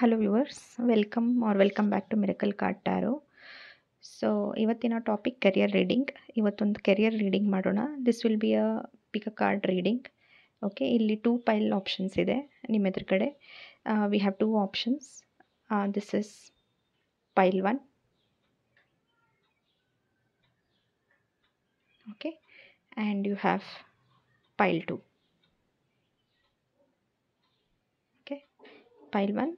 Hello viewers, welcome back to miracle card tarot. So ಇವತ್ತಿನ topic career reading. ಇವತ್ತೊಂದು career reading ಮಾಡೋಣ. This will be a pick a card reading. Okay, ಇಲ್ಲಿ 2 pile options ಇದೆ ನಿಮ್ಮ ಎದುರುಗಡೆ. We have 2 options. This is pile 1. Okay, and you have pile 2. Okay, pile 1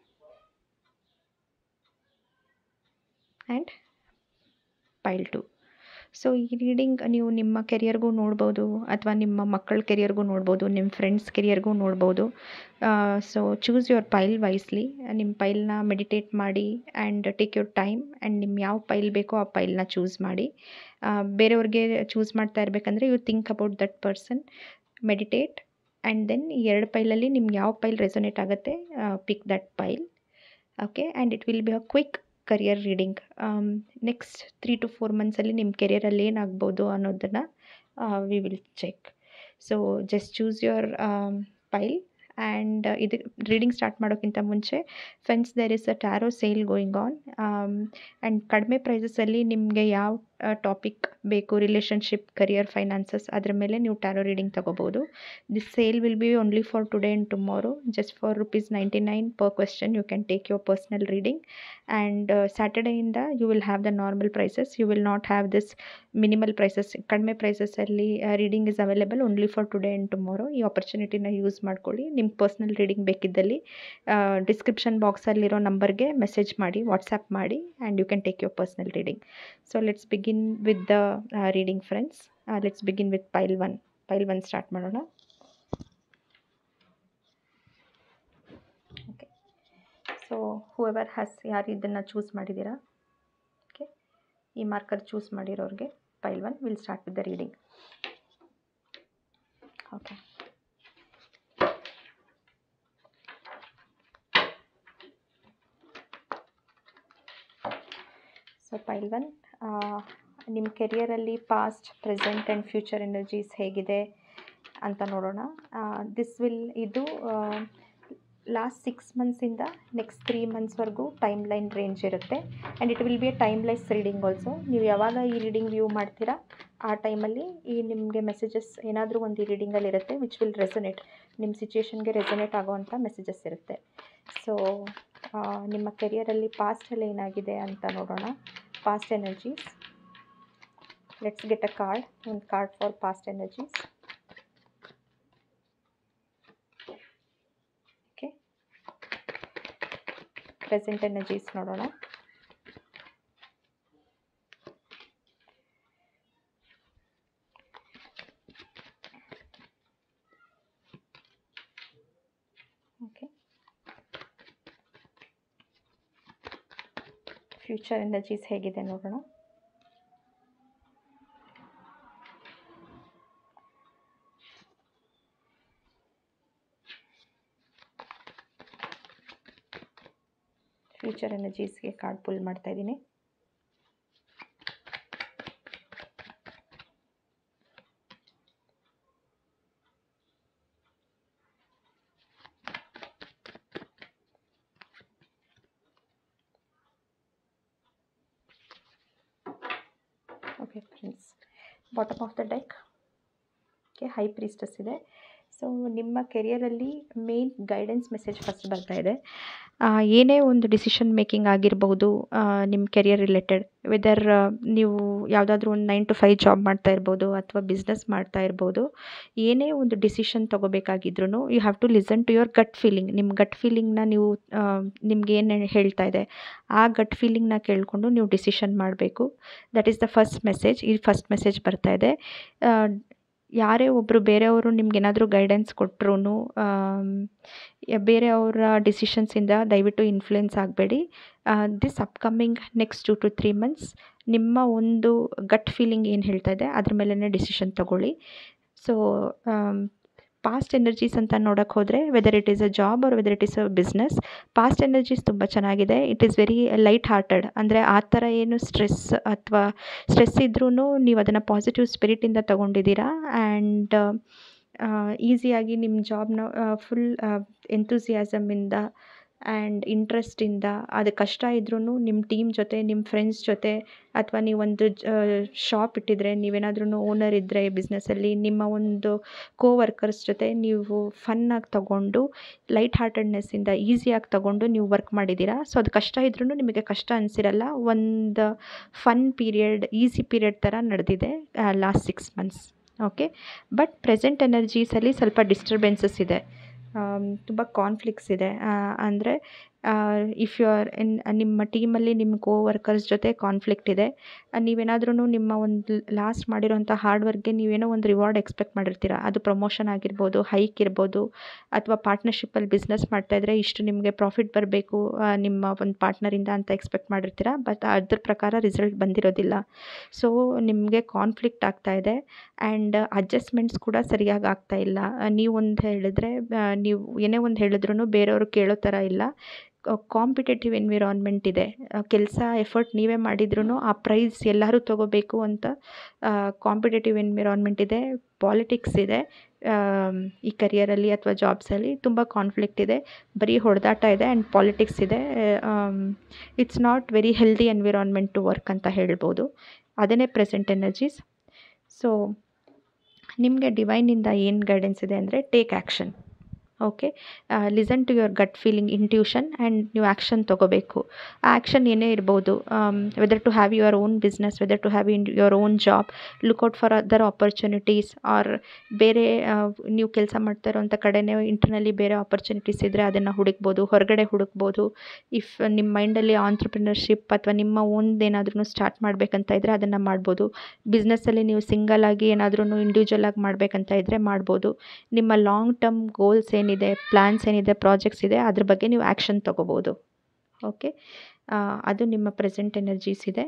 and pile 2. So ಈ reading ನೀವು ನಿಮ್ಮ ಕೆರಿಯರ್ಗೂ ನೋಡ್ಬೋದು, ಅಥವಾ ನಿಮ್ಮ ಮಕ್ಕಳ ಕೆರಿಯರ್ಗೂ ನೋಡ್ಬೋದು, ನಿಮ್ಮ ಫ್ರೆಂಡ್ಸ್ ಕೆರಿಯರ್ಗೂ ನೋಡ್ಬೋದು. So choose your pile wisely. ನಿಮ್ಮ ಪೈಲ್ನ ಮೆಡಿಟೇಟ್ ಮಾಡಿ and take your time and ನಿಮ್ಮ ಯಾವ ಪೈಲ್ ಬೇಕೋ ಆ ಪೈಲ್ನ ಚೂಸ್ ಮಾಡಿ. ಬೇರೆಯವ್ರಿಗೆ ಚೂಸ್ ಮಾಡ್ತಾ ಇರಬೇಕಂದ್ರೆ you think about that person, meditate, and then ಈ 2 ಪೈಲಲ್ಲಿ ನಿಮ್ಗೆ ಯಾವ ಪೈಲ್ ರೆಸೊನೇಟ್ ಆಗುತ್ತೆ, pick that pile. Okay, and it will be a quick career reading. Next 3 to 4 ಮಂತ್ಸಲ್ಲಿ ನಿಮ್ಮ ಕೆರಿಯರಲ್ಲಿ ಏನಾಗ್ಬೋದು ಅನ್ನೋದನ್ನು we will check. So just choose your pile. And ಇದು ರೀಡಿಂಗ್ ಸ್ಟಾರ್ಟ್ ಮಾಡೋಕ್ಕಿಂತ ಮುಂಚೆ, friends, there is a tarot sale going on. And ಕಡಿಮೆ ಪ್ರೈಸಸಲ್ಲಿ ನಿಮಗೆ ಯಾವ ಟಾಪಿಕ್ ಬೇಕು, ರಿಲೇಷನ್ಶಿಪ್, ಕರಿಯರ್, ಫೈನಾನ್ಸಸ್, ಅದ್ರ ಮೇಲೆ ನೀವು ಟ್ಯಾರೋ ರೀಡಿಂಗ್ ತೊಗೋಬೋದು. This sale will be only for today and tomorrow. Just for ₹99 per question you can take your personal reading. And ಸ್ಯಾಟರ್ಡೇಯಿಂದ you will have the normal prices. You will not have this minimal prices. ಕಡಿಮೆ ಪ್ರೈಸಸಲ್ಲಿ reading is available only for today and tomorrow. ಈ ಆಪರ್ಚುನಿಟಿನ use ಮಾಡ್ಕೊಳ್ಳಿ. ನಿಮ್ಗೆ personal reading ಬೇಕಿದ್ದಲ್ಲಿ description ಬಾಕ್ಸಲ್ಲಿರೋ ನಂಬರ್ಗೆ ಮೆಸೇಜ್ ಮಾಡಿ, ವಾಟ್ಸಪ್ ಮಾಡಿ, and you can take your personal reading. So let's begin with the reading friends. Let's begin with pile 1. Pile 1 start ಮಾಡೋಣ. ಓಕೆ, ಸೊ ಹೂಎವರ್ ಹ್ಯಾಸ್, ಯಾರು ಇದನ್ನು ಚೂಸ್ ಮಾಡಿದ್ದೀರಾ, ಓಕೆ, ಈ ಮಾರ್ಕರ್ ಚೂಸ್ ಮಾಡಿರೋರಿಗೆ pile 1 will start with the reading. Okay, so pile 1, ನಿಮ್ಮ ಕೆರಿಯರಲ್ಲಿ past, present and future energies ಹೇಗಿದೆ ಅಂತ ನೋಡೋಣ. ಇದು ಲಾಸ್ಟ್ 6 ಮಂತ್ಸಿಂದ ನೆಕ್ಸ್ಟ್ 3 ಮಂತ್ಸ್ವರೆಗೂ ಟೈಮ್ ಲೈನ್ ರೇಂಜ್ ಇರುತ್ತೆ. And it will be a timeless reading also. ನೀವು ಯಾವಾಗ ಈ ರೀಡಿಂಗ್ ವ್ಯೂ ಮಾಡ್ತೀರಾ ಆ ಟೈಮಲ್ಲಿ ಈ ನಿಮಗೆ ಮೆಸೇಜಸ್ ಏನಾದರೂ ಒಂದು ಈ ರೀಡಿಂಗಲ್ಲಿ ಇರುತ್ತೆ, ವಿಚ್ ವಿಲ್ ರೆಸೊನೇಟ್, ನಿಮ್ಮ ಸಿಚುವೇಶನ್ಗೆ ರೆಸೊನೇಟ್ ಆಗೋವಂಥ ಮೆಸೇಜಸ್ ಇರುತ್ತೆ. ಸೊ ನಿಮ್ಮ ಕೆರಿಯರಲ್ಲಿ ಪಾಸ್ಟಲ್ಲಿ ಏನಾಗಿದೆ ಅಂತ ನೋಡೋಣ. Past energies. Let's get a card, ಒಂದು card for past energies. Okay, present energies ನೋಡೋಣ. ಓಕೆ, ಫ್ಯೂಚರ್ ಎನರ್ಜೀಸ್ ಹೇಗಿದೆ ನೋಡೋಣ. ಫ್ಯೂಚರ್ ಎನರ್ಜೀಸ್ಗೆ ಕಾರ್ಡ್ ಪುಲ್ ಮಾಡ್ತಾ ಇದ್ದೀನಿ. Okay friends, bottom of the deck okay, high priestess ಇದೆ. ಸೊ ನಿಮ್ಮ ಕೆರಿಯರಲ್ಲಿ ಮೇನ್ ಗೈಡೆನ್ಸ್ ಮೆಸೇಜ್ ಫಸ್ಟ್ ಬರ್ತಾ ಇದೆ. ಏನೇ ಒಂದು ಡಿಸಿಷನ್ ಮೇಕಿಂಗ್ ಆಗಿರ್ಬೋದು ನಿಮ್ಮ ಕೆರಿಯರ್ ರಿಲೇಟೆಡ್, ವೆದರ್ ನೀವು ಯಾವುದಾದ್ರೂ ಒಂದು 9 to 5 ಜಾಬ್ ಮಾಡ್ತಾ ಇರ್ಬೋದು, ಅಥವಾ ಬಿಸ್ನೆಸ್ ಮಾಡ್ತಾ ಇರ್ಬೋದು, ಏನೇ ಒಂದು ಡಿಸಿಷನ್ ತೊಗೋಬೇಕಾಗಿದ್ರೂ you have to listen to your gut feeling. ನಿಮ್ಮ ಗಟ್ ಫೀಲಿಂಗ್ನ ನೀವು ನಿಮ್ಗೆ ಏನು ಹೇಳ್ತಾ ಇದೆ ಆ ಗಟ್ ಫೀಲಿಂಗ್ನ ಕೇಳಿಕೊಂಡು ನೀವು ಡಿಸಿಷನ್ ಮಾಡಬೇಕು. That is the first message. ಈ ಫಸ್ಟ್ ಮೆಸೇಜ್ ಬರ್ತಾ ಇದೆ. ಯಾರೇ ಒಬ್ಬರು ಬೇರೆಯವರು ನಿಮ್ಗೇನಾದರೂ ಗೈಡೆನ್ಸ್ ಕೊಟ್ಟರು ಬೇರೆಯವರ ಡಿಸಿಷನ್ಸಿಂದ ದಯವಿಟ್ಟು ಇನ್ಫ್ಲುಯೆನ್ಸ್ ಆಗಬೇಡಿ. This upcoming next 2 to 3 months ನಿಮ್ಮ ಒಂದು ಗಟ್ ಫೀಲಿಂಗ್ ಏನು ಹೇಳ್ತಾ ಇದೆ ಅದ್ರ ಮೇಲೇ ಡಿಸಿಷನ್ ತಗೊಳ್ಳಿ. ಸೊ ಪಾಸ್ಟ್ ಎನರ್ಜೀಸ್ ಅಂತ ನೋಡೋಕ್ಕೆ ಹೋದರೆ, whether it is a job or whether it is a business, past energies ತುಂಬ ಚೆನ್ನಾಗಿದೆ. It is very light hearted. ಅಂದರೆ ಆ ಥರ ಏನು ಸ್ಟ್ರೆಸ್ ಇದ್ರೂ ನೀವು ಅದನ್ನು ಪಾಸಿಟಿವ್ ಸ್ಪಿರಿಟಿಂದ ತೊಗೊಂಡಿದ್ದೀರಾ. ಆ್ಯಂಡ್ ಈಸಿಯಾಗಿ ನಿಮ್ಮ ಜಾಬ್ನ ಫುಲ್ ಎಂಥೂಸಿಯಾಸಮಿಂದ ಆ್ಯಂಡ್ ಇಂಟ್ರೆಸ್ಟಿಂದ. ಅದು ಕಷ್ಟ ಇದ್ರೂ ನಿಮ್ಮ ಟೀಮ್ ಜೊತೆ, ನಿಮ್ಮ ಫ್ರೆಂಡ್ಸ್ ಜೊತೆ, ಅಥವಾ ನೀವೊಂದು ಶಾಪ್ ಇಟ್ಟಿದ್ರೆ, ನೀವೇನಾದ್ರೂ ಓನರ್ ಇದ್ದರೆ ಬಿಸ್ನೆಸ್ಸಲ್ಲಿ, ನಿಮ್ಮ ಒಂದು ಕೋವರ್ಕರ್ಸ್ ಜೊತೆ ನೀವು ಫನ್ನಾಗಿ ತಗೊಂಡು, ಲೈಟ್ ಹಾರ್ಟೆಡ್ನೆಸ್ಸಿಂದ ಈಸಿಯಾಗಿ ತಗೊಂಡು ನೀವು ವರ್ಕ್ ಮಾಡಿದ್ದೀರಾ. ಸೊ ಅದು ಕಷ್ಟ ಇದ್ರೂ ನಿಮಗೆ ಕಷ್ಟ ಅನಿಸಿರಲ್ಲ. ಒಂದು ಫನ್ ಪೀರಿಯಡ್, ಈಸಿ ಪೀರಿಯಡ್ ಥರ ನಡೆದಿದೆ last 6 months. Okay. But present ಎನರ್ಜೀಸಲ್ಲಿ ಸ್ವಲ್ಪ ಡಿಸ್ಟರ್ಬೆನ್ಸಸ್ ಇದೆ, ತುಂಬ ಕಾನ್ಫ್ಲಿಕ್ಟ್ಸ್ ಇದೆ. ಅಂದರೆ ಇಫ್ ಯು ಆರ್ ಇನ್ ನಿಮ್ಮ ಟೀಮಲ್ಲಿ ನಿಮ್ಮ ಕೋವರ್ಕರ್ಸ್ ಜೊತೆ ಕಾನ್ಫ್ಲಿಕ್ಟ್ ಇದೆ. ನೀವೇನಾದ್ರೂ ನಿಮ್ಮ ಒಂದು ಲಾಸ್ಟ್ ಮಾಡಿರೋಂಥ ಹಾರ್ಡ್ ವರ್ಕ್ಗೆ ನೀವೇನೋ ಒಂದು ರಿವಾರ್ಡ್ ಎಕ್ಸ್ಪೆಕ್ಟ್ ಮಾಡಿರ್ತೀರ. ಅದು ಪ್ರಮೋಷನ್ ಆಗಿರ್ಬೋದು, ಹೈಕ್ ಇರ್ಬೋದು, ಅಥವಾ ಪಾರ್ಟ್ನರ್ಶಿಪ್ಪಲ್ಲಿ ಬಿಸ್ನೆಸ್ ಮಾಡ್ತಾಯಿದ್ರೆ ಇಷ್ಟು ನಿಮಗೆ ಪ್ರಾಫಿಟ್ ಬರಬೇಕು ನಿಮ್ಮ ಒಂದು ಪಾರ್ಟ್ನರಿಂದ ಅಂತ ಎಕ್ಸ್ಪೆಕ್ಟ್ ಮಾಡಿರ್ತೀರ. ಬಟ್ ಅದ್ರ ಪ್ರಕಾರ ರಿಸಲ್ಟ್ ಬಂದಿರೋದಿಲ್ಲ. ಸೊ ನಿಮಗೆ ಕಾನ್ಫ್ಲಿಕ್ಟ್ ಆಗ್ತಾಯಿದೆ. ಆ್ಯಂಡ್ ಅಡ್ಜಸ್ಟ್ಮೆಂಟ್ಸ್ ಕೂಡ ಸರಿಯಾಗಿ ಆಗ್ತಾಯಿಲ್ಲ. ನೀವು ಒಂದು ಹೇಳಿದ್ರೆ, ನೀವು ಏನೇ ಒಂದು ಹೇಳಿದ್ರೂ ಬೇರೆಯವರು ಕೇಳೋ ಥರ ಇಲ್ಲ. ಕಾಂಪಿಟೇಟಿವ್ ಎನ್ವಿರಾನ್ಮೆಂಟ್ ಇದೆ. ಕೆಲಸ ಎಫರ್ಟ್ ನೀವೇ ಮಾಡಿದ್ರೂ ಆ ಪ್ರೈಸ್ ಎಲ್ಲರೂ ತೊಗೋಬೇಕು ಅಂತ ಕಾಂಪಿಟೇಟಿವ್ ಎನ್ವಿರಾನ್ಮೆಂಟ್ ಇದೆ. ಪಾಲಿಟಿಕ್ಸ್ ಇದೆ ಈ ಕರಿಯರಲ್ಲಿ ಅಥವಾ ಜಾಬ್ಸಲ್ಲಿ. ತುಂಬ ಕಾನ್ಫ್ಲಿಕ್ಟ್ ಇದೆ, ಬರೀ ಹೊಡೆದಾಟ ಇದೆ ಆ್ಯಂಡ್ ಪಾಲಿಟಿಕ್ಸ್ ಇದೆ. It's not very healthy environment to work ಅಂತ ಹೇಳ್ಬೋದು. ಅದನ್ನೇ ಪ್ರೆಸೆಂಟ್ ಎನರ್ಜೀಸ್. ಸೊ ನಿಮಗೆ ಡಿವೈನಿಂದ ಏನು ಗೈಡೆನ್ಸ್ ಇದೆ ಅಂದರೆ, take action. Okay. Listen to your gut feeling, intuition, and ನೀವು ಆ್ಯಕ್ಷನ್ ತೊಗೋಬೇಕು. ಆ ಆ್ಯಕ್ಷನ್ ಏನೇ ಇರ್ಬೋದು, whether to have your own business, whether to have your own job, look out for other opportunities, or ಬೇರೆ ನೀವು ಕೆಲಸ ಮಾಡ್ತಾ ಇರೋಂಥ ಕಡೆನೇ ಇಂಟರ್ನಲ್ಲಿ ಬೇರೆ ಆಪರ್ಚುನಿಟೀಸ್ ಇದ್ದರೆ ಅದನ್ನು ಹುಡುಕ್ಬೋದು, ಹೊರಗಡೆ ಹುಡುಕ್ಬೋದು. ಇಫ್ ನಿಮ್ಮ ಮೈಂಡಲ್ಲಿ ಆಂಟ್ರಪ್ರಿನರ್ಶಿಪ್ ಅಥವಾ ನಿಮ್ಮ ಓನ್ದೇನಾದ್ರೂ ಸ್ಟಾರ್ಟ್ ಮಾಡಬೇಕಂತ ಇದ್ದರೆ ಅದನ್ನು ಮಾಡ್ಬೋದು. ಬಿಸ್ನೆಸ್ಸಲ್ಲಿ ನೀವು ಸಿಂಗಲ್ ಆಗಿ ಏನಾದ್ರೂ ಇಂಡಿವಿಜುವಲ್ ಆಗಿ ಮಾಡಬೇಕಂತ ಇದ್ದರೆ ಮಾಡ್ಬೋದು. ನಿಮ್ಮ ಲಾಂಗ್ ಟರ್ಮ್ ಗೋಲ್ಸ್ ಏನಿದೆ, ಪ್ಲ್ಯಾನ್ಸ್ ಏನಿದೆ, ಪ್ರಾಜೆಕ್ಟ್ಸ್ ಇದೆ, ಅದ್ರ ಬಗ್ಗೆ ನೀವು ಆ್ಯಕ್ಷನ್ ತೊಗೋಬೋದು. ಓಕೆ. ಅದು ನಿಮ್ಮ ಪ್ರೆಸೆಂಟ್ ಎನರ್ಜೀಸ್ ಇದೆ.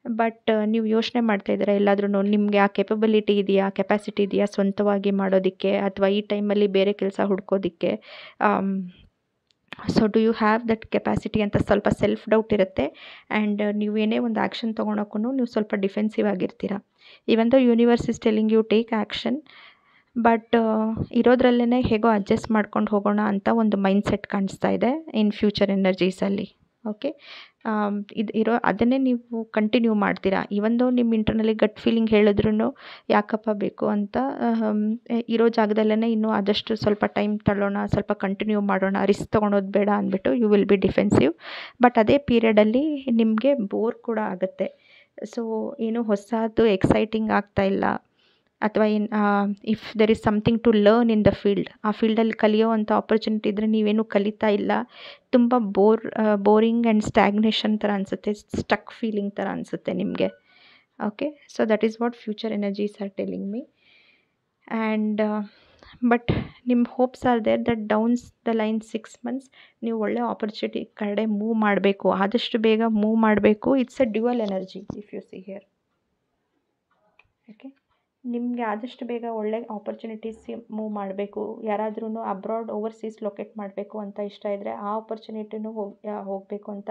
ಬಟ್ ನೀವು ಯೋಚನೆ ಮಾಡ್ತಾಯಿದ್ದೀರಾ ಎಲ್ಲಾದ್ರೂ ನಿಮಗೆ ಆ ಕೆಪಬಿಲಿಟಿ ಇದೆಯಾ, ಕೆಪಾಸಿಟಿ ಇದೆಯಾ ಸ್ವಂತವಾಗಿ ಮಾಡೋದಕ್ಕೆ, ಅಥವಾ ಈ ಟೈಮಲ್ಲಿ ಬೇರೆ ಕೆಲಸ ಹುಡ್ಕೋದಕ್ಕೆ. So do you have that capacity ಅಂತ ಸ್ವಲ್ಪ ಸೆಲ್ಫ್ ಡೌಟ್ ಇರುತ್ತೆ. ಆ್ಯಂಡ್ ನೀವು ಏನೇ ಒಂದು ಆ್ಯಕ್ಷನ್ ತೊಗೊಳಕ್ಕೂ ನೀವು ಸ್ವಲ್ಪ ಡಿಫೆನ್ಸಿವ್ ಆಗಿರ್ತೀರ. Even the universe is telling you take action. But ಇರೋದ್ರಲ್ಲೇ ಹೇಗೋ ಅಡ್ಜಸ್ಟ್ ಮಾಡ್ಕೊಂಡು ಹೋಗೋಣ ಅಂತ ಒಂದು ಮೈಂಡ್ಸೆಟ್ ಕಾಣಿಸ್ತಾ ಇದೆ ಇನ್ ಫ್ಯೂಚರ್ ಎನರ್ಜೀಸಲ್ಲಿ. ಓಕೆ. ಇದು ಅದನ್ನೇ ನೀವು ಕಂಟಿನ್ಯೂ ಮಾಡ್ತೀರಾ. ಇವೊಂದು ನಿಮ್ಮ ಇಂಟರ್ನಲ್ಲಿ ಗಟ್ ಫೀಲಿಂಗ್ ಹೇಳಿದ್ರೂ ಯಾಕಪ್ಪ ಬೇಕು ಅಂತ, ಇರೋ ಜಾಗದಲ್ಲೇ ಇನ್ನೂ ಆದಷ್ಟು ಸ್ವಲ್ಪ ಟೈಮ್ ತಗೊಳ್ಳೋಣ, ಸ್ವಲ್ಪ ಕಂಟಿನ್ಯೂ ಮಾಡೋಣ, ರಿಸ್ಕ್ ತೊಗೊಳೋದು ಬೇಡ ಅಂದ್ಬಿಟ್ಟು you will be defensive. But ಅದೇ ಪೀರಿಯಡಲ್ಲಿ ನಿಮಗೆ ಬೋರ್ ಕೂಡ ಆಗುತ್ತೆ. ಸೊ ಏನೂ ಹೊಸದು ಎಕ್ಸೈಟಿಂಗ್ ಆಗ್ತಾಯಿಲ್ಲ, ಅಥವಾ if there is something to learn in the field, ಆ ಫೀಲ್ಡಲ್ಲಿ ಕಲಿಯೋವಂಥ ಆಪರ್ಚುನಿಟಿ ಇದ್ದರೆ ನೀವೇನೂ ಕಲಿತಾ ಇಲ್ಲ. ತುಂಬ ಬೋರಿಂಗ್ ಆ್ಯಂಡ್ ಸ್ಟ್ಯಾಗ್ನೇಷನ್ ಥರ ಅನಿಸುತ್ತೆ, ಸ್ಟಕ್ ಫೀಲಿಂಗ್ ಥರ ಅನಿಸುತ್ತೆ ನಿಮಗೆ. Okay. So that is what future energies are telling me. And but ನಿಮ್ಮ hopes are there that downs the line 6 months ನೀವು ಒಳ್ಳೆ ಆಪರ್ಚುನಿಟಿ ಕಡೆ ಮೂವ್ ಮಾಡಬೇಕು, ಆದಷ್ಟು ಬೇಗ ಮೂವ್ ಮಾಡಬೇಕು. It's a dual energy if U see here. Okay. ನಿಮಗೆ ಆದಷ್ಟು ಬೇಗ ಒಳ್ಳೆ ಆಪರ್ಚುನಿಟೀಸ್ ಮೂವ್ ಮಾಡಬೇಕು. ಯಾರಾದ್ರೂ ಅಬ್ರಾಡ್, ಓವರ್ಸೀಸ್ ಲೊಕೇಟ್ ಮಾಡಬೇಕು ಅಂತ ಇಷ್ಟ ಇದ್ದರೆ ಆ ಆಪರ್ಚುನಿಟಿನೂ ಹೋಗಬೇಕು ಅಂತ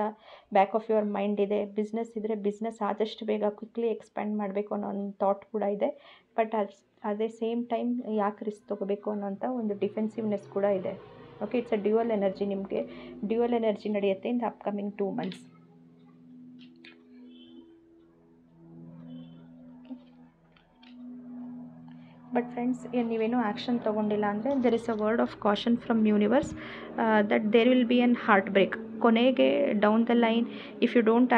ಬ್ಯಾಕ್ ಆಫ್ ಯುವರ್ ಮೈಂಡ್ ಇದೆ. ಬಿಸ್ನೆಸ್ ಇದ್ದರೆ ಬಿಸ್ನೆಸ್ ಆದಷ್ಟು ಬೇಗ ಕ್ವಿಕ್ಲಿ ಎಕ್ಸ್ಪ್ಯಾಂಡ್ ಮಾಡಬೇಕು ಅನ್ನೋ ಒಂದು ಥಾಟ್ ಕೂಡ ಇದೆ. ಬಟ್ ಅದೇ ಸೇಮ್ ಟೈಮ್ ಯಾಕೆ ರಿಸ್ಕ್ ತೊಗೋಬೇಕು ಅನ್ನೋಂಥ ಒಂದು ಡಿಫೆನ್ಸಿವ್ನೆಸ್ ಕೂಡ ಇದೆ. Okay. It's a dual energy. ನಿಮಗೆ ಡ್ಯುವಲ್ ಎನರ್ಜಿ ನಡೆಯುತ್ತೆ in the upcoming 2 months. But friends, ನೀವೇನೂ ಆ್ಯಕ್ಷನ್ ತೊಗೊಂಡಿಲ್ಲ ಅಂದರೆ there is a word of caution from universe that there will be an heart break. ಕೊನೆಗೆ down the line if you don't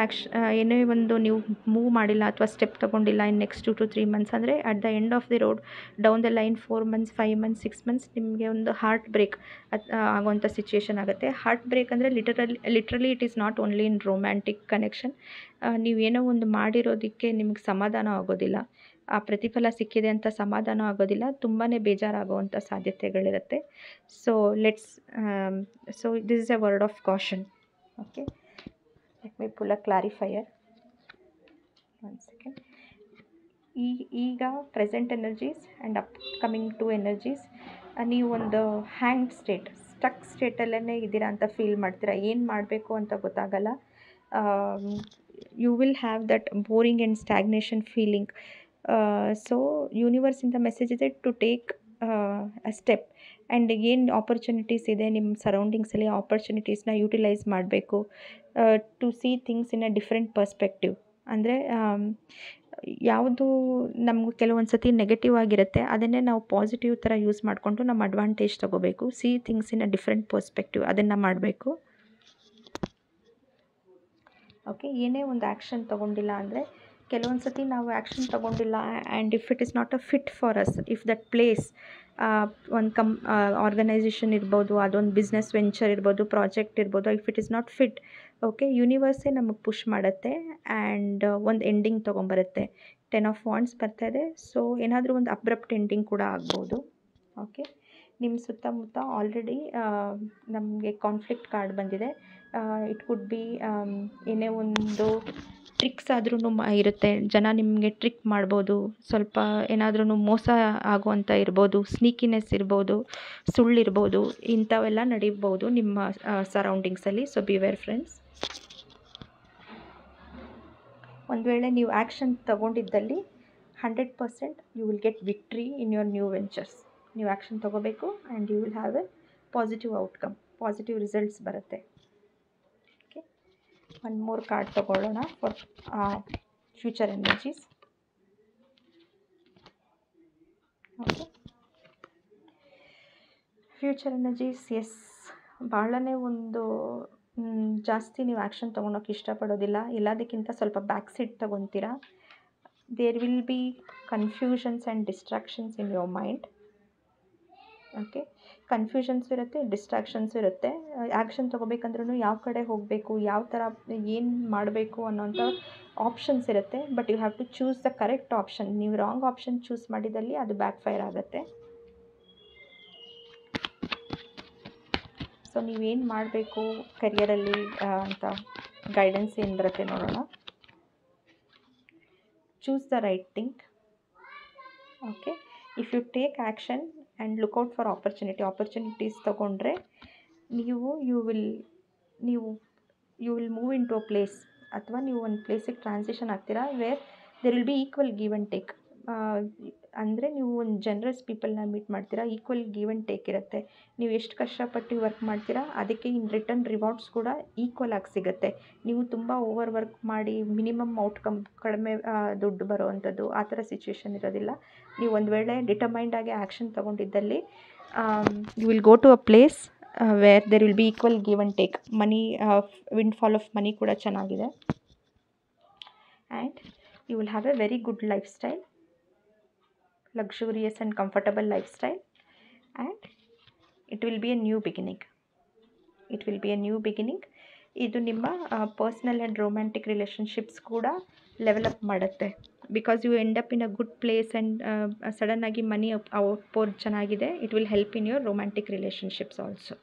ಏನೇ ಒಂದು ನೀವು move ಮಾಡಿಲ್ಲ ಅಥವಾ ಸ್ಟೆಪ್ ತೊಗೊಂಡಿಲ್ಲ ಇನ್ ನೆಕ್ಸ್ಟ್ 2 to 3 ಮಂತ್ಸ್ ಅಂದರೆ at the end of the road, down the line 4 months, 5 months, 6 months ನಿಮಗೆ ಒಂದು ಹಾರ್ಟ್ ಬ್ರೇಕ್ ಆಗೋವಂಥ ಸಿಚುಯೇಷನ್ ಆಗುತ್ತೆ. ಹಾರ್ಟ್ ಬ್ರೇಕ್ ಅಂದರೆ literally it is not only in romantic connection. ನೀವೇನೋ ಒಂದು ಮಾಡಿರೋದಕ್ಕೆ ನಿಮಗೆ ಸಮಾಧಾನ ಆಗೋದಿಲ್ಲ, ಆ ಪ್ರತಿಫಲ ಸಿಕ್ಕಿದೆ ಅಂತ ಸಮಾಧಾನ ಆಗೋದಿಲ್ಲ, ತುಂಬಾ ಬೇಜಾರಾಗುವಂಥ ಸಾಧ್ಯತೆಗಳಿರುತ್ತೆ. So this is a word of caution. Okay. Let me pull a clarifier. 1 second. ಈಗ present energies and upcoming 2 energies, ನೀವು ಒಂದು ಹ್ಯಾಂಗ್ ಸ್ಟಕ್ ಸ್ಟೇಟಲ್ಲೇ ಇದ್ದೀರಾ ಅಂತ ಫೀಲ್ ಮಾಡ್ತೀರಾ. ಏನು ಮಾಡಬೇಕು ಅಂತ ಗೊತ್ತಾಗಲ್ಲ. You will have that boring and stagnation feeling. So ಯೂನಿವರ್ಸಿಂದ ಮೆಸೇಜ್ ಇದೆ to take a step and ಏನು ಆಪರ್ಚುನಿಟೀಸ್ ಇದೆ ನಿಮ್ಮ ಸರೌಂಡಿಂಗ್ಸಲ್ಲಿ ಆಪರ್ಚುನಿಟೀಸ್ನ ಯೂಟಿಲೈಸ್ ಮಾಡಬೇಕು to see things in a different perspective. ಅಂದರೆ ಯಾವುದು ನಮ್ಗೆ ಕೆಲವೊಂದು ಸತಿ ನೆಗೆಟಿವ್ ಆಗಿರುತ್ತೆ, ಅದನ್ನೇ ನಾವು ಪಾಸಿಟಿವ್ ಥರ ಯೂಸ್ ಮಾಡಿಕೊಂಡು ನಮ್ಮ ಅಡ್ವಾಂಟೇಜ್ ತೊಗೋಬೇಕು. C things in a different perspective, ಅದನ್ನು ಮಾಡಬೇಕು. ಓಕೆ, ಏನೇ ಒಂದು ಆ್ಯಕ್ಷನ್ ತೊಗೊಂಡಿಲ್ಲ ಅಂದರೆ ಕೆಲವೊಂದು ಸತಿ ನಾವು ಆ್ಯಕ್ಷನ್ ತೊಗೊಂಡಿಲ್ಲ and if it is not a fit for us, if that place ಒಂದು ಆರ್ಗನೈಸೇಷನ್ ಇರ್ಬೋದು, ಅದೊಂದು ಬಿಸ್ನೆಸ್ ವೆಂಚರ್ ಇರ್ಬೋದು, ಪ್ರಾಜೆಕ್ಟ್ ಇರ್ಬೋದು, if it is not fit, okay, ಯೂನಿವರ್ಸೇ ನಮಗೆ ಪುಷ್ ಮಾಡುತ್ತೆ ಆ್ಯಂಡ್ ಒಂದು ಎಂಡಿಂಗ್ ತೊಗೊಂಬರುತ್ತೆ. 10 ಆಫ್ ವಾಂಡ್ಸ್ ಬರ್ತಾಯಿದೆ. ಸೊ ಏನಾದರೂ ಒಂದು ಅಬ್ರಪ್ಟ್ ಎಂಡಿಂಗ್ ಕೂಡ ಆಗ್ಬೋದು. ಓಕೆ, ನಿಮ್ಮ ಸುತ್ತಮುತ್ತ ಆಲ್ರೆಡಿ ನಮಗೆ ಕಾನ್ಫ್ಲಿಕ್ಟ್ ಕಾರ್ಡ್ ಬಂದಿದೆ. ಇಟ್ ಕುಡ್ ಬಿ ಏನೇ ಒಂದು ಟ್ರಿಕ್ಸ್ ಆದ್ರೂ ಇರುತ್ತೆ. ಜನ ನಿಮಗೆ ಟ್ರಿಕ್ ಮಾಡ್ಬೋದು, ಸ್ವಲ್ಪ ಏನಾದ್ರೂ ಮೋಸ ಆಗುವಂಥ ಇರ್ಬೋದು, ಸ್ನೀಕಿನೆಸ್ ಇರ್ಬೋದು, ಸುಳ್ಳಿರ್ಬೋದು, ಇಂಥವೆಲ್ಲ ನಡೀಬೋದು ನಿಮ್ಮ ಸರೌಂಡಿಂಗ್ಸಲ್ಲಿ. So beware friends. ಒಂದು ವೇಳೆ ನೀವು ಆ್ಯಕ್ಷನ್ ತಗೊಂಡಿದ್ದಲ್ಲಿ 100% you will get victory in your new ventures. ನೀವು ಆ್ಯಕ್ಷನ್ ತೊಗೋಬೇಕು and you will have a positive outcome, positive results ಬರುತ್ತೆ. ಓಕೆ, ಒನ್ ಮೋರ್ ಕಾರ್ಡ್ ತೊಗೊಳ್ಳೋಣ for future energies. Okay, future energies, yes, ಭಾಳನೇ ಒಂದು ಜಾಸ್ತಿ ನೀವು ಆ್ಯಕ್ಷನ್ ತೊಗೊಳೋಕೆ ಇಷ್ಟಪಡೋದಿಲ್ಲ. ಎಲ್ಲದಕ್ಕಿಂತ ಸ್ವಲ್ಪ ಬ್ಯಾಕ್ ಸೀಟ್ ತೊಗೊತೀರಾ. There will be confusions and distractions in your mind. Okay, confusions ಇರುತ್ತೆ, ಡಿಸ್ಟ್ರಾಕ್ಷನ್ಸ್ ಇರುತ್ತೆ. ಆ್ಯಕ್ಷನ್ ತೊಗೋಬೇಕಂದ್ರೂ ಯಾವ ಕಡೆ ಹೋಗಬೇಕು, ಯಾವ ಥರ ಏನು ಮಾಡಬೇಕು ಅನ್ನೋಂಥ ಆಪ್ಷನ್ಸ್ ಇರುತ್ತೆ. But you have to choose the correct option. ನೀವು ರಾಂಗ್ ಆಪ್ಷನ್ ಚೂಸ್ ಮಾಡಿದಲ್ಲಿ ಅದು ಬ್ಯಾಕ್ ಫೈರ್ ಆಗುತ್ತೆ. ಸೊ ನೀವೇನು ಮಾಡಬೇಕು ಕರಿಯರಲ್ಲಿ ಅಂತ ಗೈಡೆನ್ಸ್ ಏನು ಬರುತ್ತೆ ನೋಡೋಣ. Choose the right thing. Okay, if you take action and look out for opportunities ತೊಗೊಂಡ್ರೆ you will move in to a place, ಅಥವಾ ನೀವು ಒಂದು ಪ್ಲೇಸಿಗೆ ಟ್ರಾನ್ಸಿಷನ್ ಆಗ್ತೀರಾ where there will be equal give and take. ಅಂದರೆ ನೀವು ಒಂದು ಜನರಸ್ ಪೀಪಲ್ನ ಮೀಟ್ ಮಾಡ್ತೀರಾ, ಈಕ್ವಲ್ ಗಿವ್ ಆ್ಯಂಡ್ ಟೇಕ್ ಇರುತ್ತೆ. ನೀವು ಎಷ್ಟು ಕಷ್ಟಪಟ್ಟು ವರ್ಕ್ ಮಾಡ್ತೀರಾ ಅದಕ್ಕೆ ಇನ್ ರಿಟರ್ನ್ ರಿವಾರ್ಡ್ಸ್ ಕೂಡ ಈಕ್ವಲ್ ಆಗಿ ಸಿಗುತ್ತೆ. ನೀವು ತುಂಬ ಓವರ್ ವರ್ಕ್ ಮಾಡಿ ಮಿನಿಮಮ್ ಔಟ್ಕಮ್, ಕಡಿಮೆ ದುಡ್ಡು ಬರೋವಂಥದ್ದು ಆ ಥರ ಸಿಚುವೇಶನ್ ಇರೋದಿಲ್ಲ. ನೀವು ಒಂದು ವೇಳೆ ಡಿಟರ್ಮೈಂಡ್ ಆಗಿ ಆ್ಯಕ್ಷನ್ ತೊಗೊಂಡಿದ್ದಲ್ಲಿ you will go to a place where there will be equal give and take. Money windfall of money ಕೂಡ ಚೆನ್ನಾಗಿದೆ. And you will have a very good life style, luxurious and comfortable lifestyle, and it will be a new beginning. ಇದು ನಿಮ್ಮ personal and romantic relationships ಕೂಡ level up ಮಾಡುತ್ತೆ. Because you end up in a good place and ಸಡನ್ನಾಗಿ money outpour ಚೆನ್ನಾಗಿದೆ. It will help in your romantic relationships also.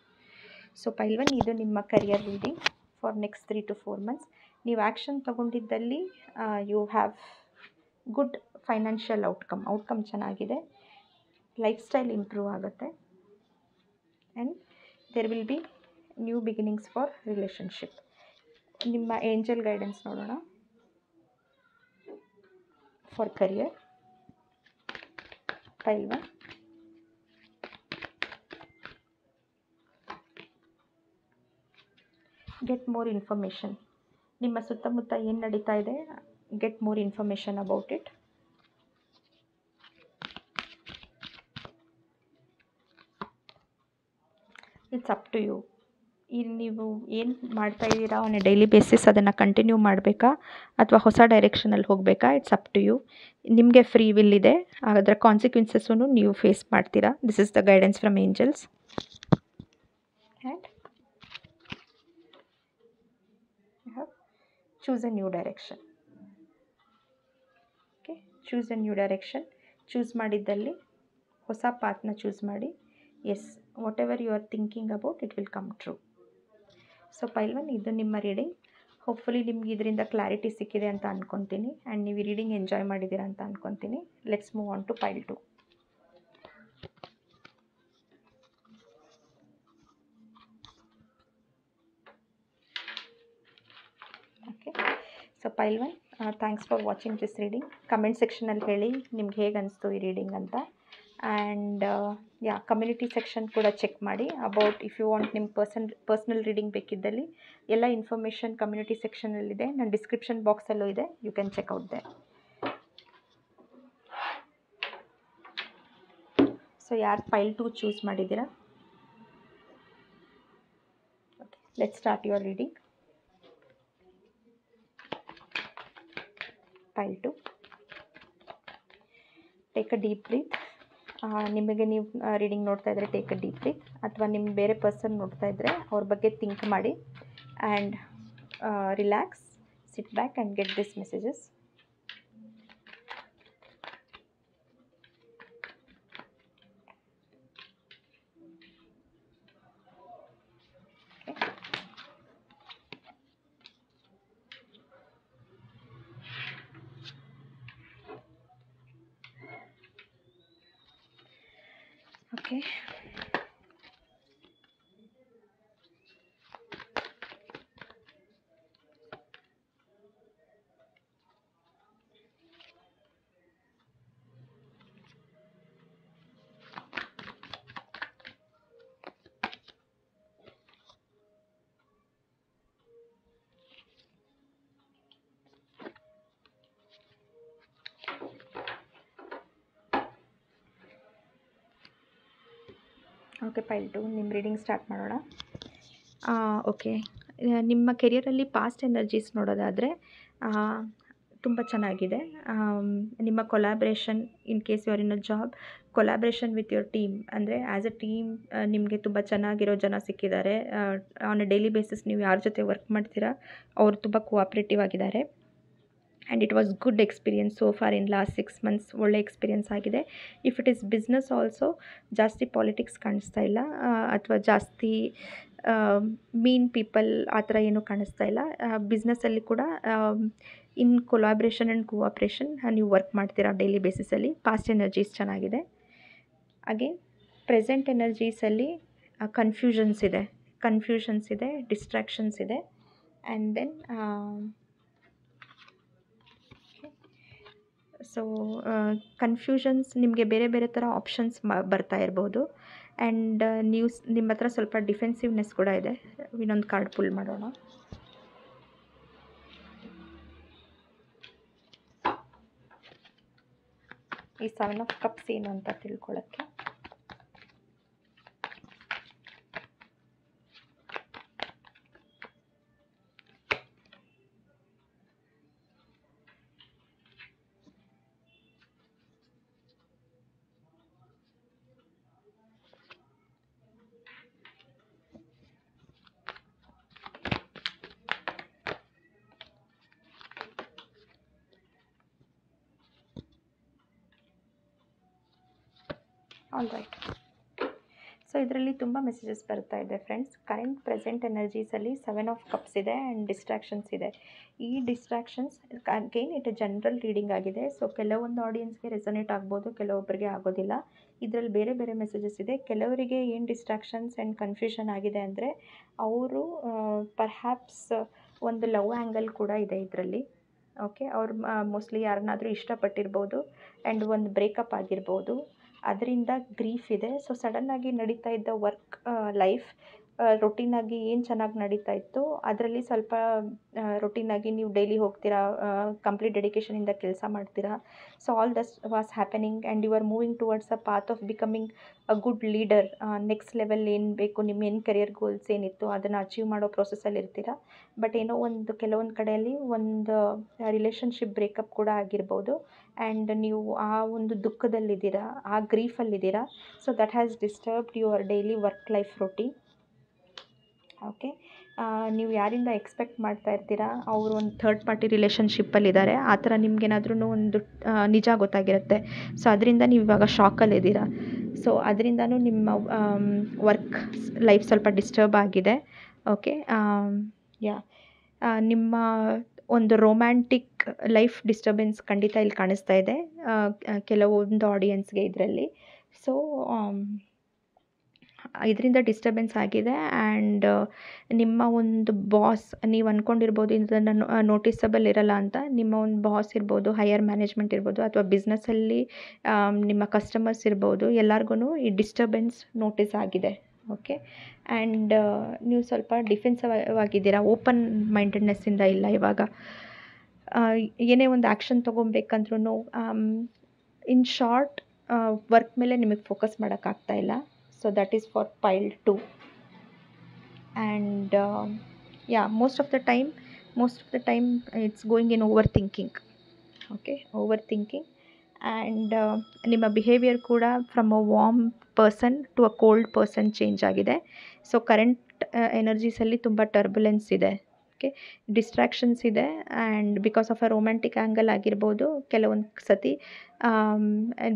So pile one, ಇದು ನಿಮ್ಮ career reading for next 3 to 4 months. ನೀವು action ತೊಗೊಂಡಿದ್ದಲ್ಲಿ you have good financial outcome ಚೆನ್ನಾಗಿದೆ. Life style improve ಆಗುತ್ತೆ and there will be new beginnings for relationship. ನಿಮ್ಮ angel guidance ನೋಡೋಣ for career. Pile one, get more information. ನಿಮ್ಮ ಸುತ್ತಮುತ್ತ ಏನು ನಡೀತಾ ಇದೆ, get more information about it. It's up to you. ಈಗ ನೀವು ಏನು ಮಾಡ್ತಾಯಿದ್ದೀರಾ ಆನ್ ಎ ಡೈಲಿ ಬೇಸಿಸ್ ಅದನ್ನು ಕಂಟಿನ್ಯೂ ಮಾಡಬೇಕಾ ಅಥವಾ ಹೊಸ ಡೈರೆಕ್ಷನಲ್ಲಿ ಹೋಗಬೇಕಾ, ಇಟ್ಸ್ ಅಪ್ ಟು ಯು. ನಿಮಗೆ ಫ್ರೀ ವಿಲ್ ಇದೆ, ಅದರ ಕಾನ್ಸಿಕ್ವೆನ್ಸಸ್ಸನ್ನು ನೀವು ಫೇಸ್ ಮಾಡ್ತೀರಾ. This is the guidance from angels. And you have choose a new direction. Okay, choose a new direction. Choose ಮಾಡಿದ್ದಲ್ಲಿ ಹೊಸ ಪಾತ್ನ ಚೂಸ್ ಮಾಡಿ. Yes, whatever you are thinking about it will come true. So pile one, ಇದು ನಿಮ್ಮ reading. Hopefully ನಿಮ್ಗೆ ಇದರಿಂದ clarity ಸಿಕ್ಕಿದೆ ಅಂತ ಅಂದ್ಕೊತೀನಿ ಆ್ಯಂಡ್ ನೀವು ಈ ರೀಡಿಂಗ್ ಎಂಜಾಯ್ ಮಾಡಿದ್ದೀರಾ ಅಂತ ಅಂದ್ಕೊತೀನಿ. Let's move on to pile 2. Okay, so pile one, thanks for watching this reading. Comment ಸೆಕ್ಷನಲ್ಲಿ ಹೇಳಿ ನಿಮ್ಗೆ ಹೇಗೆ ಅನಿಸ್ತು ಈ ರೀಡಿಂಗ್ ಅಂತ. ಆ್ಯಂಡ್ ಕಮ್ಯುನಿಟಿ ಸೆಕ್ಷನ್ ಕೂಡ ಚೆಕ್ ಮಾಡಿ. ಅಬೌಟ್ ಇಫ್ ಯು ವಾಂಟ್ ನಿಮ್ಮ ಪರ್ಸ್ನಲ್ ರೀಡಿಂಗ್ ಬೇಕಿದ್ದಲ್ಲಿ ಎಲ್ಲ ಇನ್ಫಾರ್ಮೇಷನ್ ಕಮ್ಯುನಿಟಿ ಸೆಕ್ಷನಲ್ಲಿದೆ. ನನ್ನ ಡಿಸ್ಕ್ರಿಪ್ಷನ್ ಬಾಕ್ಸಲ್ಲೂ ಇದೆ, you can check out there. So ಯಾರು ಪೈಲ್ 2 ಚೂಸ್ ಮಾಡಿದ್ದೀರಾ? Okay, let's start your reading. Pile 2, take a deep breath. ನಿಮಗೆ ನೀವು ರೀಡಿಂಗ್ ನೋಡ್ತಾ ಇದ್ದರೆ ಟೇಕ್ ಅ ಡೀಪ್ ಬ್ರೀತ್, ಅಥವಾ ನಿಮ್ಮ ಬೇರೆ ಪರ್ಸನ್ ನೋಡ್ತಾ ಇದ್ದರೆ ಅವ್ರ ಬಗ್ಗೆ ಥಿಂಕ್ ಮಾಡಿ. And relax, sit back and get this messages. Okay. Okay, pile 2 ನಿಮ್ಮ ರೀಡಿಂಗ್ ಸ್ಟಾರ್ಟ್ ಮಾಡೋಣ. ಓಕೆ, ನಿಮ್ಮ ಕೆರಿಯರಲ್ಲಿ ಪಾಸ್ಟ್ ಎನರ್ಜೀಸ್ ನೋಡೋದಾದರೆ ತುಂಬ ಚೆನ್ನಾಗಿದೆ. ನಿಮ್ಮ collaboration, in case you are in a job, collaboration with your team, ಅಂದರೆ ಆ್ಯಸ್ ಅ ಟೀಮ್ ನಿಮಗೆ ತುಂಬ ಚೆನ್ನಾಗಿರೋ ಜನ ಸಿಕ್ಕಿದ್ದಾರೆ. ಆನ್ ಅ ಡೈಲಿ ಬೇಸಿಸ್ ನೀವು ಯಾರ ಜೊತೆ ವರ್ಕ್ ಮಾಡ್ತೀರಾ ಅವರು ತುಂಬ ಕೋಆಪ್ರೇಟಿವ್ ಆಗಿದ್ದಾರೆ. And it was good experience so for in last 6 months. ಒಳ್ಳೆ ಎಕ್ಸ್ಪೀರಿಯನ್ಸ್ ಆಗಿದೆ. If it is business also ಜಾಸ್ತಿ ಪಾಲಿಟಿಕ್ಸ್ ಕಾಣಿಸ್ತಾ ಇಲ್ಲ, ಅಥವಾ ಜಾಸ್ತಿ ಮೀನ್ ಪೀಪಲ್ ಆ ಥರ ಏನೂ ಕಾಣಿಸ್ತಾ ಇಲ್ಲ. ಬಿಸ್ನೆಸ್ಸಲ್ಲಿ ಕೂಡ ಇನ್ ಕೊಲಾಬ್ರೇಷನ್ ಆ್ಯಂಡ್ ಕೋಆಪ್ರೇಷನ್ ನೀವು ವರ್ಕ್ ಮಾಡ್ತೀರಾ ಡೈಲಿ ಬೇಸಿಸಲ್ಲಿ. ಪಾಸ್ಟ್ ಎನರ್ಜೀಸ್ ಚೆನ್ನಾಗಿದೆ. ಅಗೇನ್ ಪ್ರೆಸೆಂಟ್ ಎನರ್ಜೀಸಲ್ಲಿ ಕನ್ಫ್ಯೂಷನ್ಸ್ ಇದೆ, ಡಿಸ್ಟ್ರಾಕ್ಷನ್ಸ್ ಇದೆ. ಆ್ಯಂಡ್ ದೆನ್ ಸೊ ಕನ್ಫ್ಯೂಷನ್ಸ್, ನಿಮಗೆ ಬೇರೆ ಬೇರೆ ಥರ ಆಪ್ಷನ್ಸ್ ಬರ್ತಾ ಇರ್ಬೋದು. ಆ್ಯಂಡ್ ನಿಮ್ಮ ಹತ್ರ ಸ್ವಲ್ಪ ಡಿಫೆನ್ಸಿವ್ನೆಸ್ ಕೂಡ ಇದೆ. ಇನ್ನೊಂದು ಕಾರ್ಡ್ ಪುಲ್ ಮಾಡೋಣ. ಈ 7 of Cups ಏನು ಅಂತ ತಿಳ್ಕೊಳ್ಳೋಕ್ಕೆ. All right. ಸೊ ಇದರಲ್ಲಿ ತುಂಬ ಮೆಸೇಜಸ್ ಬರ್ತಾ ಇದೆ ಫ್ರೆಂಡ್ಸ್. ಕರೆಂಟ್ ಪ್ರೆಸೆಂಟ್ ಎನರ್ಜೀಸಲ್ಲಿ 7 of Cups ಇದೆ ಆ್ಯಂಡ್ ಡಿಸ್ಟ್ರಾಕ್ಷನ್ಸ್ ಇದೆ. ಈ distractions again it general reading ಆಗಿದೆ. ಸೊ ಕೆಲವೊಂದು ಆಡಿಯನ್ಸ್ಗೆ ರೆಸೊನೇಟ್ ಆಗ್ಬೋದು, ಕೆಲವೊಬ್ಬರಿಗೆ ಆಗೋದಿಲ್ಲ. ಇದರಲ್ಲಿ ಬೇರೆ ಬೇರೆ ಮೆಸೇಜಸ್ ಇದೆ. ಕೆಲವರಿಗೆ ಏನು ಡಿಸ್ಟ್ರಾಕ್ಷನ್ಸ್ ಆ್ಯಂಡ್ ಕನ್ಫ್ಯೂಷನ್ ಆಗಿದೆ ಅಂದರೆ ಅವರು ಪರ್ಹ್ಯಾಪ್ಸ್ ಒಂದು ಲವ್ ಆ್ಯಂಗಲ್ ಕೂಡ ಇದೆ ಇದರಲ್ಲಿ. ಓಕೆ, ಅವ್ರು ಮೋಸ್ಟ್ಲಿ ಯಾರನ್ನಾದರೂ ಇಷ್ಟಪಟ್ಟಿರ್ಬೋದು ಆ್ಯಂಡ್ ಒಂದು ಬ್ರೇಕಪ್ ಆಗಿರ್ಬೋದು. ಅದರಿಂದ ಗ್ರೀಫ್ ಇದೆ. ಸೊ ಸಡನ್ನಾಗಿ ನಡೀತಾ ಇದ್ದ ವರ್ಕ್ ಲೈಫ್ ರೊಟೀನಾಗಿ ಏನು ಚೆನ್ನಾಗಿ ನಡೀತಾ ಇತ್ತು ಅದರಲ್ಲಿ ಸ್ವಲ್ಪ ರೊಟೀನಾಗಿ ನೀವು ಡೈಲಿ ಹೋಗ್ತೀರಾ, ಕಂಪ್ಲೀಟ್ ಡೆಡಿಕೇಷನಿಂದ ಕೆಲಸ ಮಾಡ್ತೀರಾ. So all this was happening and you are moving towards a path of becoming a good leader. Next level ಏನು ಬೇಕು, ನಿಮ್ಮ ಏನು ಕೆರಿಯರ್ ಗೋಲ್ಸ್ ಏನಿತ್ತು ಅದನ್ನು ಅಚೀವ್ ಮಾಡೋ ಪ್ರೊಸೆಸಲ್ಲಿ ಇರ್ತೀರಾ. ಬಟ್ ಏನೋ ಕೆಲವೊಂದು ಕಡೆಯಲ್ಲಿ ಒಂದು ರಿಲೇಷನ್ಶಿಪ್ ಬ್ರೇಕಪ್ ಕೂಡ ಆಗಿರ್ಬೋದು. ಆ್ಯಂಡ್ ನೀವು ಆ ಒಂದು ದುಃಖದಲ್ಲಿದ್ದೀರಾ, ಆ ಗ್ರೀಫಲ್ಲಿದ್ದೀರಾ. So that has disturbed your daily work life routine. Okay, ನೀವು ಯಾರಿಂದ ಎಕ್ಸ್ಪೆಕ್ಟ್ ಮಾಡ್ತಾ ಇರ್ತೀರಾ ಅವರು ಒಂದು ಥರ್ಡ್ ಪಾರ್ಟಿ ರಿಲೇಷನ್ಶಿಪ್ಪಲ್ಲಿದ್ದಾರೆ. ಆ ಥರ ನಿಮ್ಗೇನಾದ್ರೂ ಒಂದು ನಿಜ ಗೊತ್ತಾಗಿರುತ್ತೆ. ಸೊ ಅದರಿಂದ ನೀವು ಇವಾಗ ಶಾಕಲ್ಲಿದ್ದೀರಾ. ಸೊ ಅದರಿಂದನೂ ನಿಮ್ಮ ವರ್ಕ್ ಲೈಫ್ ಸ್ವಲ್ಪ ಡಿಸ್ಟರ್ಬ್ ಆಗಿದೆ. ಓಕೆ, ನಿಮ್ಮ ಒಂದು ರೊಮ್ಯಾಂಟಿಕ್ ಲೈಫ್ ಡಿಸ್ಟರ್ಬೆನ್ಸ್ ಖಂಡಿತ ಇಲ್ಲಿ ಕಾಣಿಸ್ತಾ ಇದೆ ಕೆಲವೊಂದು ಆಡಿಯನ್ಸ್ಗೆ ಇದರಲ್ಲಿ. ಸೊ ಇದರಿಂದ ಡಿಸ್ಟರ್ಬೆನ್ಸ್ ಆಗಿದೆ. ಆ್ಯಂಡ್ ನಿಮ್ಮ ಒಂದು ಬಾಸ್, ನೀವು ಅಂದ್ಕೊಂಡಿರ್ಬೋದು ಇದನ್ನು ನೋಟಿಸಬಲ್ ಇರಲ್ಲ ಅಂತ. ನಿಮ್ಮ ಒಂದು ಬಾಸ್ ಇರ್ಬೋದು, ಹೈಯರ್ ಮ್ಯಾನೇಜ್ಮೆಂಟ್ ಇರ್ಬೋದು, ಅಥವಾ ಬಿಸ್ನೆಸ್ಸಲ್ಲಿ ನಿಮ್ಮ ಕಸ್ಟಮರ್ಸ್ ಇರ್ಬೋದು, ಎಲ್ಲರಿಗೂ ಈ ಡಿಸ್ಟರ್ಬೆನ್ಸ್ ನೋಟಿಸ್ ಆಗಿದೆ. ಓಕೆ. ಆ್ಯಂಡ್ ನೀವು ಸ್ವಲ್ಪ ಡಿಫೆನ್ಸಿವ್ ಆಗಿದ್ದೀರಾ, ಓಪನ್ ಮೈಂಡೆಡ್ನೆಸ್ಸಿಂದ ಇಲ್ಲ ಇವಾಗ. ಏನೇ ಒಂದು ಆ್ಯಕ್ಷನ್ ತೊಗೊಬೇಕಂದ್ರೂ ಇನ್ ಶಾರ್ಟ್ ವರ್ಕ್ ಮೇಲೆ ನಿಮಗೆ ಫೋಕಸ್ ಮಾಡೋಕ್ಕಾಗ್ತಾಯಿಲ್ಲ. So that is for pile 2. And most of the time it's going in overthinking. Okay, over thinking. And ನಿಮ್ಮ ಬಿಹೇವಿಯರ್ ಕೂಡ from a warm person to a cold person change ಆಗಿದೆ. So current ಎನರ್ಜೀಸಲ್ಲಿ ತುಂಬ turbulence ಇದೆ. Okay, distractions ಇದೆ. And because of a romantic angle ಆಗಿರ್ಬೋದು, ಕೆಲವೊಂದು ಸತಿ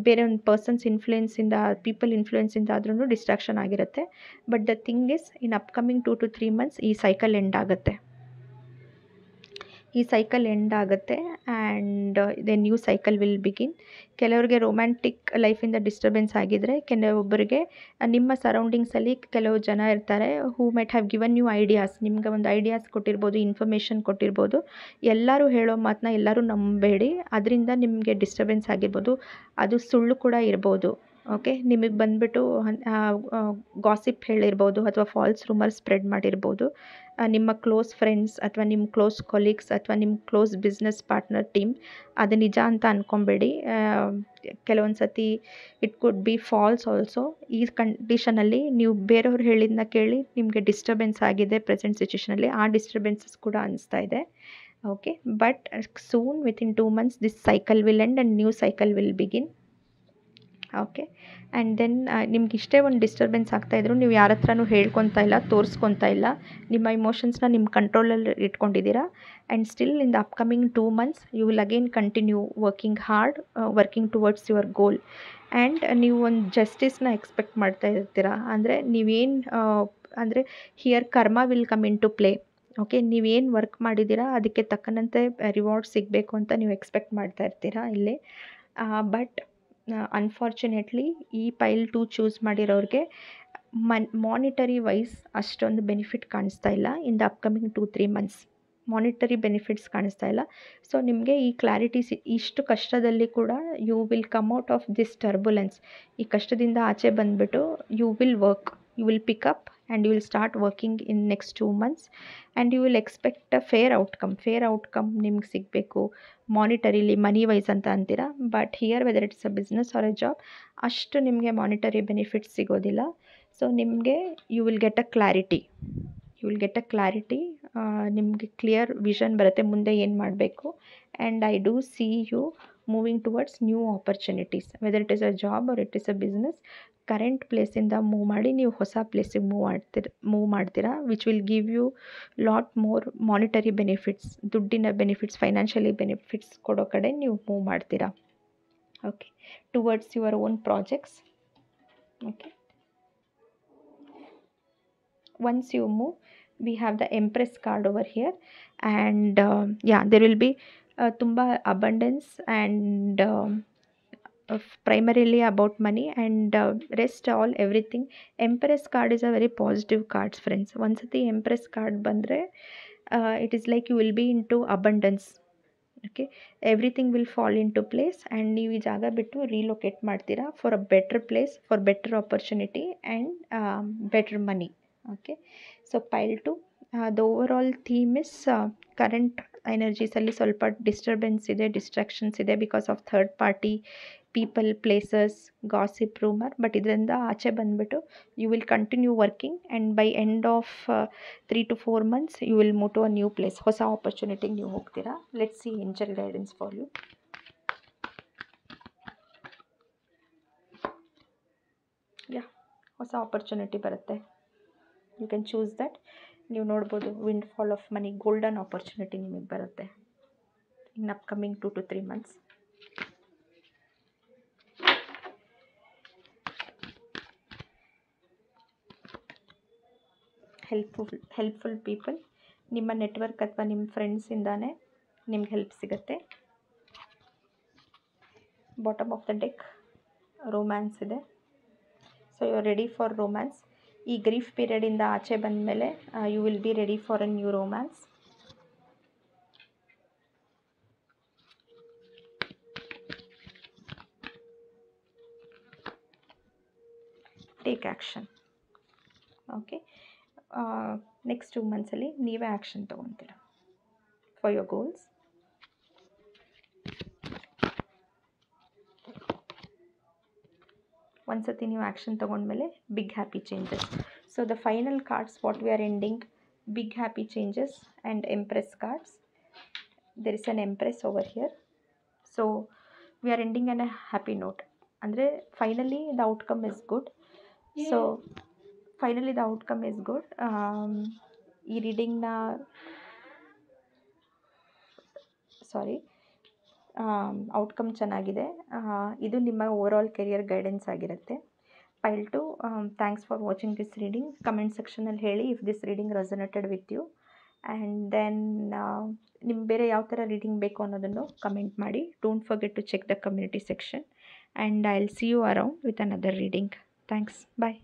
ಬೇರೆ ಒಂದು ಪರ್ಸನ್ಸ್ ಇನ್ಫ್ಲುಯೆನ್ಸಿಂದ, ಪೀಪಲ್ ಇನ್ಫ್ಲುಯೆನ್ಸಿಂದ ಆದ್ರೂ ಡಿಸ್ಟ್ರಾಕ್ಷನ್ ಆಗಿರುತ್ತೆ. But the thing is, in upcoming 2 to 3 months ಈ ಸೈಕಲ್ ಎಂಡ್ ಆಗುತ್ತೆ. And the new cycle will begin. ಕೆಲವರಿಗೆ ರೊಮ್ಯಾಂಟಿಕ್ ಲೈಫಿಂದ ಡಿಸ್ಟರ್ಬೆನ್ಸ್ ಆಗಿದ್ದರೆ, ಕೆಲವೊಬ್ಬರಿಗೆ ನಿಮ್ಮ ಸರೌಂಡಿಂಗ್ಸಲ್ಲಿ ಕೆಲವು ಜನ ಇರ್ತಾರೆ who might have given you ideas. ನಿಮ್ಗೆ ಒಂದು ಐಡಿಯಾಸ್ ಕೊಟ್ಟಿರ್ಬೋದು, ಇನ್ಫಾರ್ಮೇಷನ್ ಕೊಟ್ಟಿರ್ಬೋದು. ಎಲ್ಲರೂ ಹೇಳೋ ಮಾತನ್ನ ಎಲ್ಲರೂ ನಂಬೇಡಿ, ಅದರಿಂದ ನಿಮಗೆ ಡಿಸ್ಟರ್ಬೆನ್ಸ್ ಆಗಿರ್ಬೋದು. ಅದು ಸುಳ್ಳು ಕೂಡ ಇರ್ಬೋದು. ಓಕೆ, ನಿಮಗೆ ಬಂದುಬಿಟ್ಟು ಗಾಸಿಪ್ ಹೇಳಿರ್ಬೋದು, ಅಥವಾ ಫಾಲ್ಸ್ ರೂಮರ್ ಸ್ಪ್ರೆಡ್ ಮಾಡಿರ್ಬೋದು. ನಿಮ್ಮ ಕ್ಲೋಸ್ ಫ್ರೆಂಡ್ಸ್, ಅಥವಾ ನಿಮ್ಮ ಕ್ಲೋಸ್ ಕೊಲೀಗ್ಸ್, ಅಥವಾ ನಿಮ್ಮ ಕ್ಲೋಸ್ ಬಿಸ್ನೆಸ್ ಪಾರ್ಟ್ನರ್ ಟೀಮ್. ಅದು ನಿಜ ಅಂತ ಅಂದ್ಕೊಬೇಡಿ. ಕೆಲವೊಂದು ಸತಿ it could be false also. ಈ ಕಂಡೀಷನಲ್ಲಿ ನೀವು ಬೇರೆಯವ್ರು ಹೇಳಿದ್ದನ್ನ ಕೇಳಿ ನಿಮಗೆ ಡಿಸ್ಟರ್ಬೆನ್ಸ್ ಆಗಿದೆ ಪ್ರೆಸೆಂಟ್ ಸಿಚುವೇಷನಲ್ಲಿ. ಆ ಡಿಸ್ಟರ್ಬೆನ್ಸಸ್ ಕೂಡ ಅನಿಸ್ತಾ ಇದೆ. Okay, but soon within 2 months this cycle will end and new cycle will begin. Okay. And then ನಿಮ್ಗೆ ಇಷ್ಟೇ ಒಂದು ಡಿಸ್ಟರ್ಬೆನ್ಸ್ ಆಗ್ತಾಯಿದ್ರು, ನೀವು ಯಾರ ಹತ್ರನೂ ಹೇಳ್ಕೊತಾ ಇಲ್ಲ, ತೋರಿಸ್ಕೊತಾ ಇಲ್ಲ. ನಿಮ್ಮ ಇಮೋಷನ್ಸ್ನ ನಿಮ್ಮ ಕಂಟ್ರೋಲಲ್ಲಿ ಇಟ್ಕೊಂಡಿದ್ದೀರಾ. And still in the upcoming 2 months you will again continue working hard, working towards your goal. And ನೀವು ಒಂದು ಜಸ್ಟಿಸ್ನ ಎಕ್ಸ್ಪೆಕ್ಟ್ ಮಾಡ್ತಾ ಇರ್ತೀರಾ. ಅಂದರೆ ನೀವೇನು ಅಂದರೆ here karma will come into play. Okay, ನೀವೇನು ವರ್ಕ್ ಮಾಡಿದ್ದೀರಾ ಅದಕ್ಕೆ ತಕ್ಕನಂತೆ ರಿವಾರ್ಡ್ ಸಿಗಬೇಕು ಅಂತ ನೀವು ಎಕ್ಸ್ಪೆಕ್ಟ್ ಮಾಡ್ತಾ ಇರ್ತೀರಾ ಇಲ್ಲಿ. ಬಟ್ ಅನ್ಫಾರ್ಚುನೇಟ್ಲಿ ಈ ಪೈಲ್ 2 ಚೂಸ್ ಮಾಡಿರೋರಿಗೆ ಮಾನಿಟರಿ ವೈಸ್ ಅಷ್ಟೊಂದು ಬೆನಿಫಿಟ್ ಕಾಣಿಸ್ತಾ ಇಲ್ಲ. In the upcoming 2-3 months monetary benefits ಕಾಣಿಸ್ತಾ ಇಲ್ಲ. ಸೊ ನಿಮಗೆ ಈ ಕ್ಲಾರಿಟಿ ಇಷ್ಟು ಕಷ್ಟದಲ್ಲಿ ಕೂಡ you will come out of this turbulence. ಈ ಕಷ್ಟದಿಂದ ಆಚೆ ಬಂದುಬಿಟ್ಟು you will work, you will pick up and you will start working in next 2 months. And you will expect a fair outcome ನಿಮ್ಗೆ ಸಿಗಬೇಕು. ಮಾನಿಟರಿಲಿ ಮನಿ ವೈಸ್ ಅಂತ ಅಂತೀರಾ, but here whether it's a business or a job, ಅಷ್ಟು ನಿಮಗೆ monetary benefits ಸಿಗೋದಿಲ್ಲ. So ನಿಮಗೆ you will get a clarity. ನಿಮಗೆ clear vision ಬರುತ್ತೆ ಮುಂದೆ ಏನು ಮಾಡಬೇಕು. And I do see you moving towards new opportunities, whether it is a job or it is a business. Current ಪ್ಲೇಸಿಂದ ಮೂವ್ ಮಾಡಿ ನೀವು ಹೊಸ ಪ್ಲೇಸಿಗೆ ಮೂವ್ ಮಾಡ್ತೀರಾ, which will give you lot more monetary benefits, ದುಡ್ಡಿನ ಬೆನಿಫಿಟ್ಸ್, ಫೈನಾನ್ಷಿಯಲಿ ಬೆನಿಫಿಟ್ಸ್ ಕೊಡೋ ಕಡೆ ನೀವು ಮೂವ್ ಮಾಡ್ತೀರಾ. Okay, towards your own projects. Okay, once you move, we have the Empress card over here. And there will be ತುಂಬ abundance and primarily about money, and rest all everything. Empress card is a very positive card, friends. ಒಂದ್ಸತಿ Empress card ಬಂದರೆ it is like you will be into abundance. Okay, everything will fall in to place. And ನೀವು ಈ ಜಾಗ ಬಿಟ್ಟು relocate ಮಾಡ್ತೀರಾ for a better place, for better opportunity and better money. Okay, so pile 2 the overall theme is current ಎನರ್ಜೀಸಲ್ಲಿ ಸ್ವಲ್ಪ disturbance ಇದೆ, distractions ಇದೆ because of third party people, places, gossip, rumour. But ಇದರಿಂದ ಆಚೆ ಬಂದುಬಿಟ್ಟು you will continue working, and by end of 3 to 4 months you will move to a new place. ಹೊಸ ಆಪರ್ಚುನಿಟಿಗೆ ನೀವು ಹೋಗ್ತೀರಾ. Let's see angel guidance for you. ಹೊಸ opportunity ಬರುತ್ತೆ. You can choose that. ನೀವು ನೋಡ್ಬೋದು windfall of money, golden opportunity ನಿಮಗೆ ಬರುತ್ತೆ in upcoming 2 to 3 months. Helpful people, ನಿಮ್ಮ ನೆಟ್ವರ್ಕ್ ಅಥವಾ ನಿಮ್ಮ ಫ್ರೆಂಡ್ಸಿಂದಾನೇ ನಿಮ್ಗೆ ಹೆಲ್ಪ್ ಸಿಗುತ್ತೆ. Bottom of the deck romance ಇದೆ. So you are ready for romance. ಈ ಗ್ರೀಫ್ ಪೀರಿಯಡಿಂದ ಆಚೆ ಬಂದಮೇಲೆ you will be ready for a new romance. Take action. Okay, next 2 ಮಂತ್ಸಲ್ಲಿ ನೀವೇ ಆ್ಯಕ್ಷನ್ ತೊಗೊತೀರ ಫಾರ್ ಯೋರ್ ಗೋಲ್ಸ್. ಒಂದ್ಸತಿ ನೀವು ಆ್ಯಕ್ಷನ್ ತೊಗೊಂಡ್ಮೇಲೆ big happy changes. So the final cards what we are ending, big happy changes and empress cards. There is an empress over here. So we are ending on a happy note. ಅಂದರೆ finally the outcome is good. So finally the outcome is good. ಈ ರೀಡಿಂಗ್ನ outcome ಚೆನ್ನಾಗಿದೆ. ಇದು ನಿಮ್ಮ overall career guidance ಆಗಿರುತ್ತೆ. Pile 2, thanks for watching this reading. Comment ಸೆಕ್ಷನಲ್ಲಿ ಹೇಳಿ if this reading resonated with you. And then ನಿಮ್ಗೆ ಬೇರೆ ಯಾವ ಥರ ರೀಡಿಂಗ್ ಬೇಕು ಅನ್ನೋದನ್ನು ಕಮೆಂಟ್ ಮಾಡಿ. Don't forget to check the community section and I will see you around with another reading. Thanks. Bye.